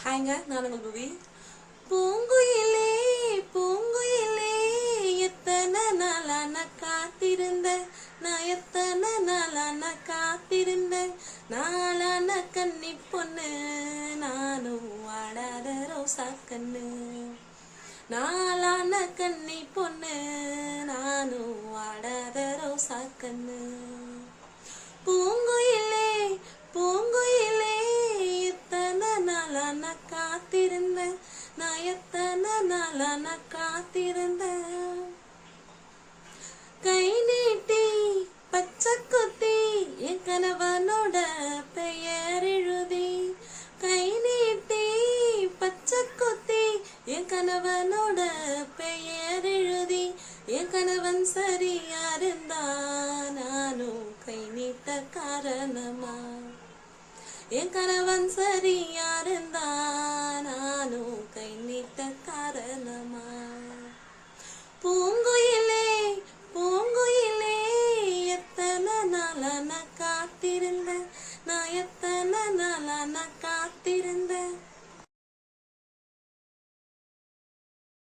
ஹாய்ங்க, நான் உங்கள் புவி. பூங்குயிலே பூங்குயிலே எத்தனை நாளா நான் காத்திருந்தேன், நான் எத்தனை நாளா நான் காத்திருந்தேன். நாளான கன்னி பொண்ணு நானும் வாடாத ரோசா கண்ணு, நாளான கன்னி பொண்ணு நானும் வாடாத ரோசா கண்ணு. பூங்குயிலே பூங்குயிலே எத்தனை நாளா நான் காத்திருந்தேன், நான் எத்தனை நாளா நான் காத்திருந்தேன். கை நீட்டி பச்சை குத்தி என் கணவனோட பெயர் எழுதி, கை நீட்டி பச்சை குத்தி என் கணவனோட பெயர் எழுதி. என் கணவன் சரியா இருந்தா நானும் கை நீட்ட காரணமா, என் கணவன் சரியா இருந்தா நானும் கை நீட்ட காரணமா. பூங்குயிலே பூங்குயிலே எத்தனை நாளா நான் காத்திருந்தேன், நான் எத்தனை நாளா நான் காத்திருந்தேன்.